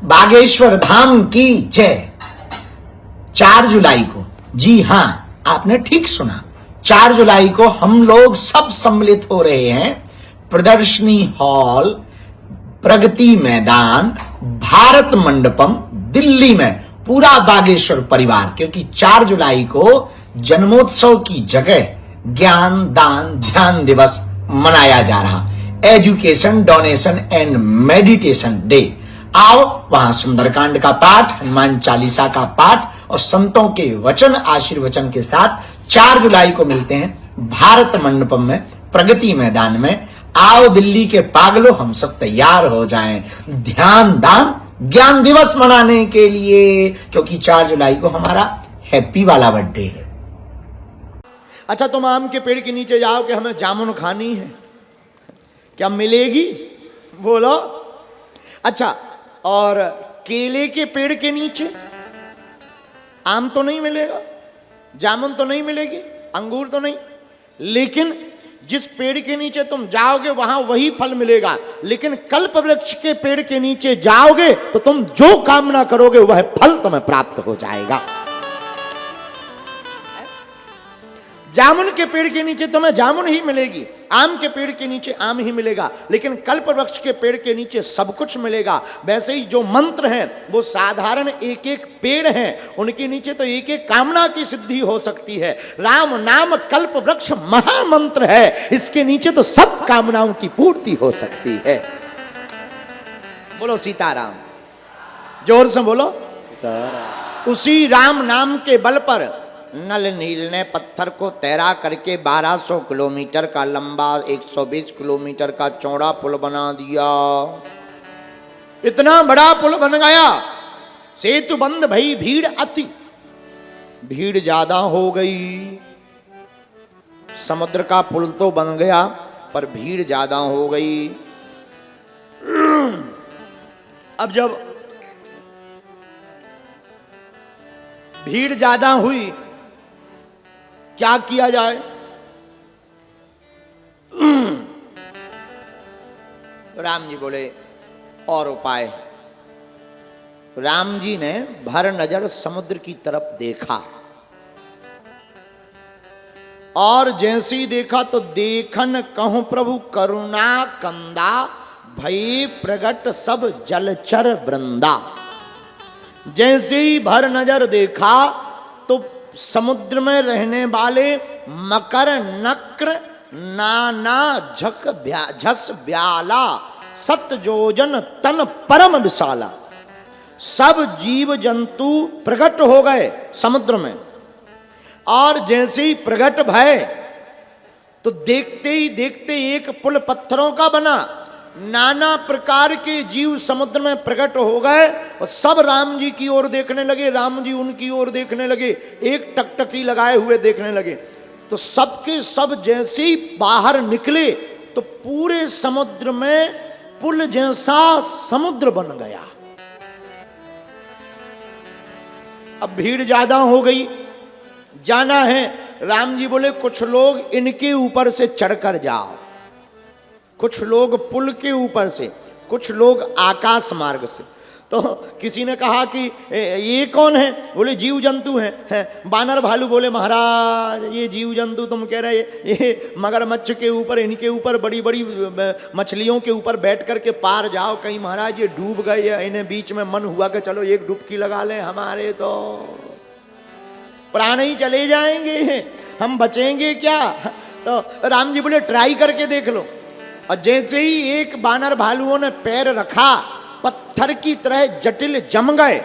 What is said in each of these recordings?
बागेश्वर धाम की जय। 4 जुलाई को, जी हां आपने ठीक सुना, 4 जुलाई को हम लोग सब सम्मिलित हो रहे हैं प्रदर्शनी हॉल, प्रगति मैदान, भारत मंडपम, दिल्ली में पूरा बागेश्वर परिवार, क्योंकि 4 जुलाई को जन्मोत्सव की जगह ज्ञान दान ध्यान दिवस मनाया जा रहा, education donation and meditation day. आओ वहां सुंदरकांड का पाठ, हनुमान चालीसा का पाठ और संतों के वचन आशीर्वचन के साथ 4 जुलाई को मिलते हैं भारत मंडपम में, प्रगति मैदान में। आओ दिल्ली के पागलों, हम सब तैयार हो जाएं ध्यान दान ज्ञान दिवस मनाने के लिए, क्योंकि 4 जुलाई को हमारा हैप्पी वाला बर्थडे है। अच्छा, तुम आम के पेड़ के नीचे जाओ कि हमें जामुन खानी है, क्या मिलेगी? बोलो। अच्छा, और केले के पेड़ के नीचे आम तो नहीं मिलेगा, जामुन तो नहीं मिलेगी, अंगूर तो नहीं, लेकिन जिस पेड़ के नीचे तुम जाओगे वहां वही फल मिलेगा। लेकिन कल्प वृक्ष के पेड़ के नीचे जाओगे तो तुम जो कामना करोगे वह फल तुम्हें प्राप्त हो जाएगा। जामुन के पेड़ के नीचे तुम्हें जामुन ही मिलेगी, आम के पेड़ के नीचे आम ही मिलेगा, लेकिन कल्प वृक्ष के पेड़ के नीचे सब कुछ मिलेगा। वैसे ही जो मंत्र हैं वो साधारण एक एक पेड़ हैं, उनके नीचे तो एक एक कामना की सिद्धि हो सकती है। राम नाम कल्प वृक्ष महामंत्र है, इसके नीचे तो सब कामनाओं की पूर्ति हो सकती है। बोलो सीताराम, जोर से बोलो सीताराम। उसी राम नाम के बल पर नल नील ने पत्थर को तैरा करके 1200 किलोमीटर का लंबा 120 किलोमीटर का चौड़ा पुल बना दिया। इतना बड़ा पुल बन गया, सेतु बंद भई भीड़ अति, भीड़ ज्यादा हो गई। समुद्र का पुल तो बन गया पर भीड़ ज्यादा हो गई। अब जब भीड़ ज्यादा हुई, क्या किया जाए? राम जी बोले और उपाय। राम जी ने भर नजर समुद्र की तरफ देखा, और जैसे ही देखा तो देखन कहूं प्रभु करुणा कंदा, भई प्रगट सब जलचर वृंदा। जैसे ही भर नजर देखा तो समुद्र में रहने वाले मकर नक्र नाना झस ब्याला सत जोजन तन परम विशाला, सब जीव जंतु प्रकट हो गए समुद्र में। और जैसे ही प्रकट भय तो देखते ही देखते एक पुल पत्थरों का बना, नाना प्रकार के जीव समुद्र में प्रकट हो गए और सब राम जी की ओर देखने लगे, राम जी उनकी ओर देखने लगे, एक टकटकी लगाए हुए देखने लगे। तो सबके सब जैसे ही बाहर निकले तो पूरे समुद्र में पुल जैसा समुद्र बन गया। अब भीड़ ज्यादा हो गई, जाना है। राम जी बोले कुछ लोग इनके ऊपर से चढ़कर जाओ, कुछ लोग पुल के ऊपर से, कुछ लोग आकाश मार्ग से। तो किसी ने कहा कि ये कौन है? बोले जीव जंतु हैं। बानर भालू बोले महाराज ये जीव जंतु तुम कह रहे, ये मगरमच्छ के ऊपर, इनके ऊपर बड़ी बड़ी मछलियों के ऊपर बैठ करके पार जाओ, कहीं महाराज ये डूब गए। इन्हें बीच में मन हुआ कि चलो एक डुबकी लगा लें, हमारे तो प्राण ही चले जाएंगे, हम बचेंगे क्या? तो राम जी बोले ट्राई करके देख लो। और जैसे ही एक बानर भालुओं ने पैर रखा, पत्थर की तरह जटिल जम गए,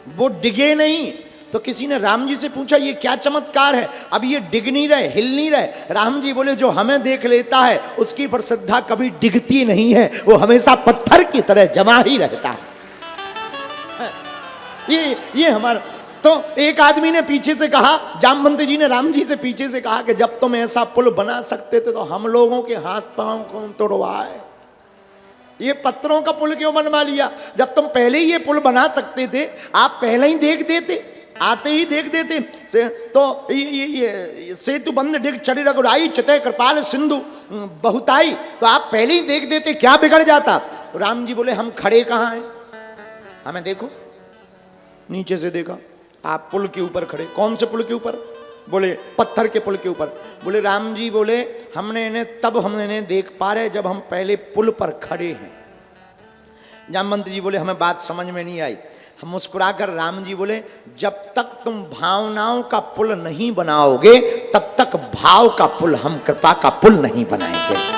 वो डिगे नहीं। तो किसी ने राम जी से पूछा ये क्या चमत्कार है, अब ये डिग नहीं रहे, हिल नहीं रहे। राम जी बोले जो हमें देख लेता है उसकी पर श्रद्धा कभी डिगती नहीं है, वो हमेशा पत्थर की तरह जमा ही रहता है। ये हमारा। तो एक आदमी ने पीछे से कहा, जामवंत जी ने राम जी से पीछे से कहा कि जब तुम ऐसा पुल बना सकते थे तो हम लोगों के हाथ पांव कौन तोड़वाए? ये पत्थरों का पुल क्यों बनवा लिया? जब तुम पहले ही ये पुल बना सकते थे, आप पहले ही देख देते, आते ही देख देते। तो ये सेतु बंद डिग चढ़ी रघुराई चितय कृपाल सिंधु बहुताई, तो आप पहले ही देख देते, क्या बिगड़ जाता? राम जी बोले हम खड़े कहाँ हैं, हमें देखो, नीचे से देखा, आप पुल के ऊपर खड़े। कौन से पुल के ऊपर? बोले पत्थर के पुल के ऊपर। बोले राम जी, बोले हमने इन्हें देख पा रहे जब हम पहले पुल पर खड़े हैं। जामवंत जी बोले हमें बात समझ में नहीं आई। हम मुस्कुराकर राम जी बोले जब तक तुम भावनाओं का पुल नहीं बनाओगे तब तक भाव का पुल, हम कृपा का पुल नहीं बनाएंगे।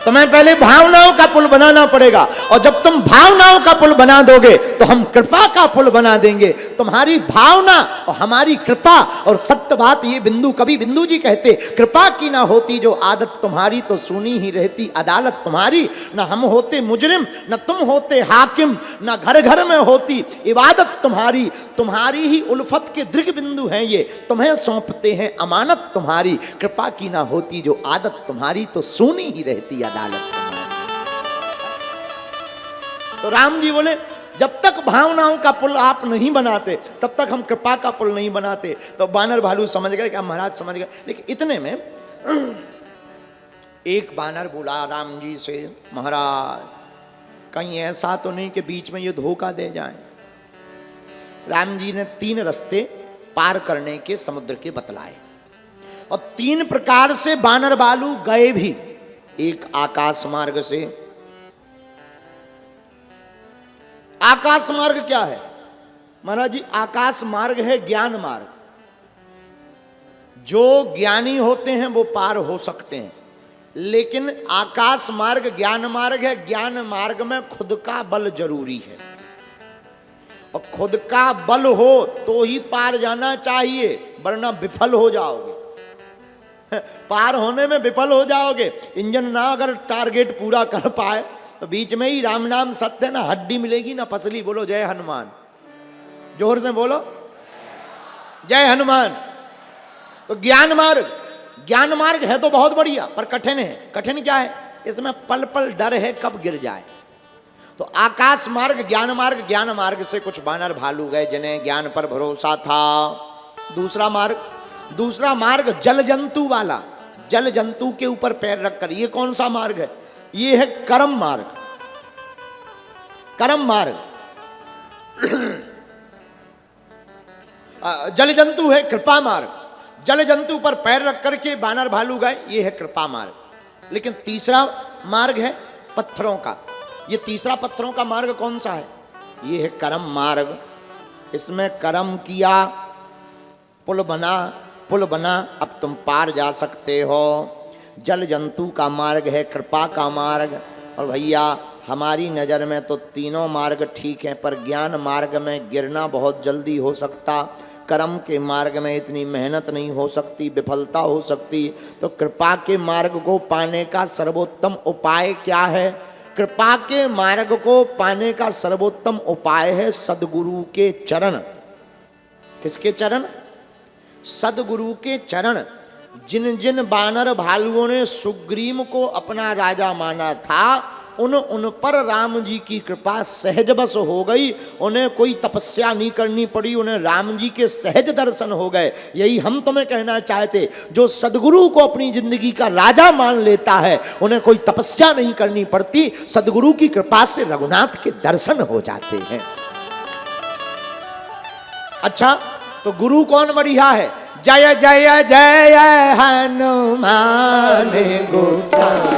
तुम्हें पहले भावनाओं का पुल बनाना पड़ेगा, और जब तुम भावनाओं का पुल बना दोगे तो हम कृपा का पुल बना देंगे। तुम्हारी भावना और हमारी कृपा, और सत्य बात ये बिंदु, कभी बिंदु जी कहते कृपा की ना होती जो आदत तुम्हारी तो सुनी ही रहती अदालत तुम्हारी। न हम होते मुजरिम, न तुम होते हाकिम, न घर घर में होती इबादत तुम्हारी। तुम्हारी ही उल्फत के दृग बिंदु हैं ये, तुम्हें सौंपते हैं अमानत तुम्हारी। कृपा की ना होती जो आदत तुम्हारी तो सुनी ही रहती अदालत तुम्हारी। तो राम जी बोले जब तक भावनाओं का पुल आप नहीं बनाते तब तक हम कृपा का पुल नहीं बनाते। तो बानर भालू समझ गए, क्या महाराज समझ गए। लेकिन इतने में एक बानर बोला राम जी से, महाराज कहीं ऐसा तो नहीं कि बीच में ये धोखा दे जाए। राम जी ने 3 रास्ते पार करने के समुद्र के बतलाए, और 3 प्रकार से बानर भालू गए भी। एक आकाश मार्ग से। आकाश मार्ग क्या है महाराज जी? आकाश मार्ग है ज्ञान मार्ग। जो ज्ञानी होते हैं वो पार हो सकते हैं, लेकिन आकाश मार्ग ज्ञान मार्ग है। ज्ञान मार्ग में खुद का बल जरूरी है, और खुद का बल हो तो ही पार जाना चाहिए, वरना विफल हो जाओगे। पार होने में विफल हो जाओगे। इंजन ना अगर टारगेट पूरा कर पाए तो बीच में ही राम नाम सत्य, ना हड्डी मिलेगी ना पसली। बोलो जय हनुमान, जोर से बोलो जय हनुमान। तो ज्ञान मार्ग है तो बहुत बढ़िया, पर कठिन है। कठिन क्या है? इसमें पल पल डर है कब गिर जाए। तो आकाश मार्ग ज्ञान मार्ग से कुछ बानर भालू गए जिन्हें ज्ञान पर भरोसा था। दूसरा मार्ग जल जंतु वाला, जल जंतु के ऊपर पैर रखकर। ये कौन सा मार्ग है? ये है कर्म मार्ग। जल जंतु है कृपा मार्ग। जल जंतु पर पैर रख करके बानर भालू गए, ये है कृपा मार्ग। लेकिन तीसरा मार्ग है पत्थरों का। ये तीसरा पत्थरों का मार्ग कौन सा है? ये है कर्म मार्ग। इसमें कर्म किया, पुल बना, अब तुम पार जा सकते हो। जल जंतु का मार्ग है कृपा का मार्ग। और भैया हमारी नज़र में तो तीनों मार्ग ठीक हैं, पर ज्ञान मार्ग में गिरना बहुत जल्दी हो सकता, कर्म के मार्ग में इतनी मेहनत नहीं हो सकती, विफलता हो सकती। तो कृपा के मार्ग को पाने का सर्वोत्तम उपाय क्या है? कृपा के मार्ग को पाने का सर्वोत्तम उपाय है सद्गुरु के चरण। किसके चरण? सद्गुरु के चरण। जिन जिन बानर भालुओं ने सुग्रीव को अपना राजा माना था, उन पर राम जी की कृपा सहज बस हो गई। उन्हें कोई तपस्या नहीं करनी पड़ी, उन्हें राम जी के सहज दर्शन हो गए। यही हम तुम्हें कहना चाहते, जो सद्गुरु को अपनी जिंदगी का राजा मान लेता है उन्हें कोई तपस्या नहीं करनी पड़ती, सद्गुरु की कृपा से रघुनाथ के दर्शन हो जाते हैं। अच्छा, तो गुरु कौन बढ़िया है? जय जय जय हनुमान गोसाई,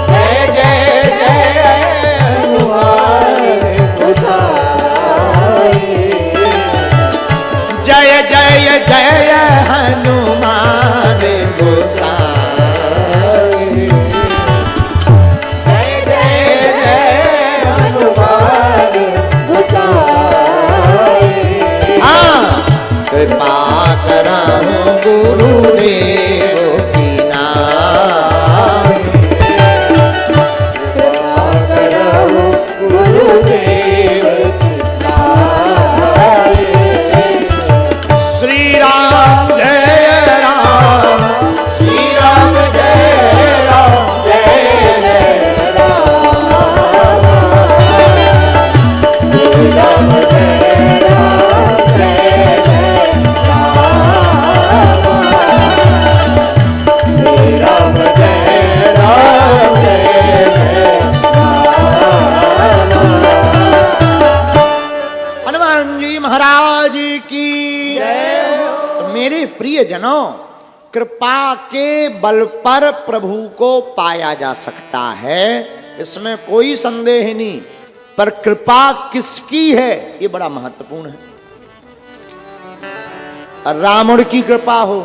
जय जय जय हनुमान गोसाई, जय जय जय हनुमान गोसाई, जय जय जय हनुमान गोसाई। कृपा करहु गुरुदेव की नाम, कृपा के बल पर प्रभु को पाया जा सकता है, इसमें कोई संदेह नहीं। पर कृपा किसकी है ये बड़ा महत्वपूर्ण है। रावण की कृपा हो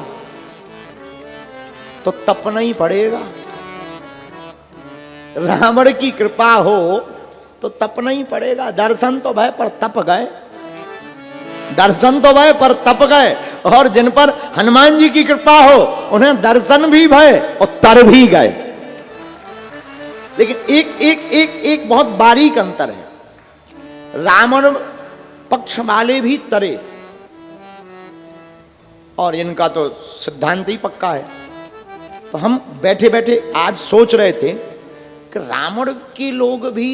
तो तपना ही पड़ेगा, रावण की कृपा हो तो तपना ही पड़ेगा। दर्शन तो भय पर तप गए, दर्शन तो भय पर तप गए। और जिन पर हनुमान जी की कृपा हो उन्हें दर्शन भी भय और तर भी गए। लेकिन एक एक एक एक बहुत बारीक अंतर है। रावण पक्ष वाले भी तरे, और इनका तो सिद्धांत ही पक्का है। तो हम बैठे बैठे आज सोच रहे थे कि रावण के लोग भी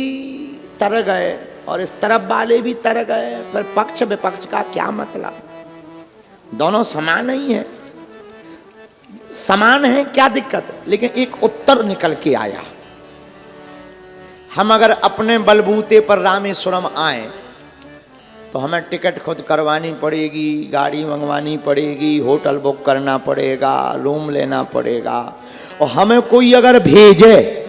तर गए और इस तरफ वाले भी तर गए, फिर पक्ष विपक्ष का क्या मतलब? दोनों समान ही है, समान है, क्या दिक्कत? लेकिन एक उत्तर निकल के आया। हम अगर अपने बलबूते पर रामेश्वरम आए तो हमें टिकट खुद करवानी पड़ेगी, गाड़ी मंगवानी पड़ेगी, होटल बुक करना पड़ेगा, रूम लेना पड़ेगा। और हमें कोई अगर भेजे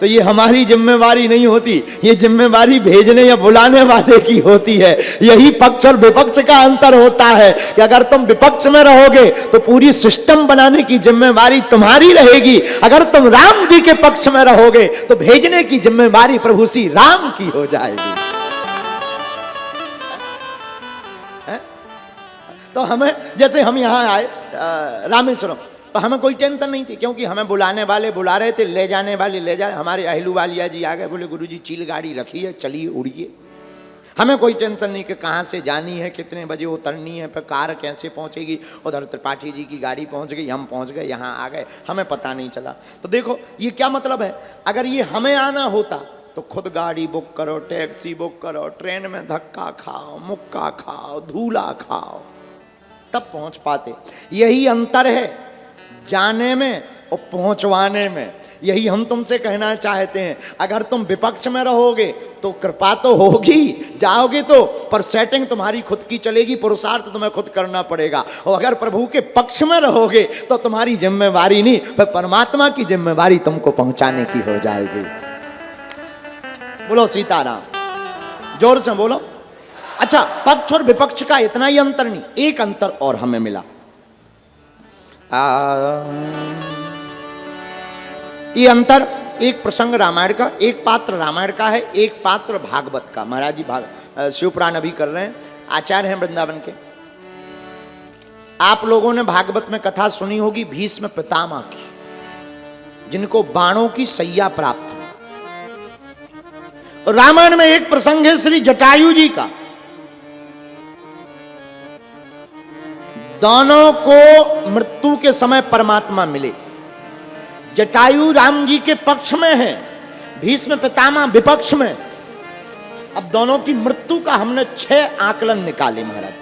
तो ये हमारी जिम्मेवारी नहीं होती, ये जिम्मेवारी भेजने या बुलाने वाले की होती है। यही पक्ष और विपक्ष का अंतर होता है कि अगर तुम विपक्ष में रहोगे तो पूरी सिस्टम बनाने की जिम्मेवारी तुम्हारी रहेगी, अगर तुम राम जी के पक्ष में रहोगे तो भेजने की जिम्मेवारी प्रभु श्री राम की हो जाएगी। तो हमें, जैसे हम यहां आए रामेश्वरम, तो हमें कोई टेंशन नहीं थी, क्योंकि हमें बुलाने वाले बुला रहे थे, ले जाने वाले ले जा रहे। हमारे अहलू वालिया जी आ गए, बोले गुरुजी चील गाड़ी रखी है, चलिए उड़िए। हमें कोई टेंशन नहीं कि कहाँ से जानी है, कितने बजे उतरनी है, फिर कार कैसे पहुँचेगी। उधर त्रिपाठी जी की गाड़ी पहुँच गई, हम पहुँच गए, यहाँ आ गए, हमें पता नहीं चला। तो देखो ये क्या मतलब है, अगर ये हमें आना होता तो खुद गाड़ी बुक करो, टैक्सी बुक करो, ट्रेन में धक्का खाओ, मुक्का खाओ, धूला खाओ, तब पहुँच पाते। यही अंतर है जाने में और पहुंचवाने में। यही हम तुमसे कहना चाहते हैं। अगर तुम विपक्ष में रहोगे तो कृपा तो होगी, जाओगे तो, पर सेटिंग तुम्हारी खुद की चलेगी, पुरुषार्थ तुम्हें खुद करना पड़ेगा। और अगर प्रभु के पक्ष में रहोगे तो तुम्हारी जिम्मेवारी नहीं, पर परमात्मा की जिम्मेवारी तुमको पहुंचाने की हो जाएगी। बोलो सीताराम, जोर से बोलो। अच्छा, पक्ष और विपक्ष का इतना ही अंतर नहीं, एक अंतर और हमें मिला। ये अंतर, एक प्रसंग रामायण का, एक पात्र रामायण का है, एक पात्र भागवत का। महाराज जी शिवपुराण अभी कर रहे हैं, आचार्य हैं वृंदावन के। आप लोगों ने भागवत में कथा सुनी होगी भीष्म पितामह की, जिनको बाणों की सैया प्राप्त हो। रामायण में एक प्रसंग है श्री जटायु जी का। दोनों को मृत्यु के समय परमात्मा मिले। जटायु राम जी के पक्ष में है, भीष्म पितामह विपक्ष में। अब दोनों की मृत्यु का हमने 6 आकलन निकाले महाराज।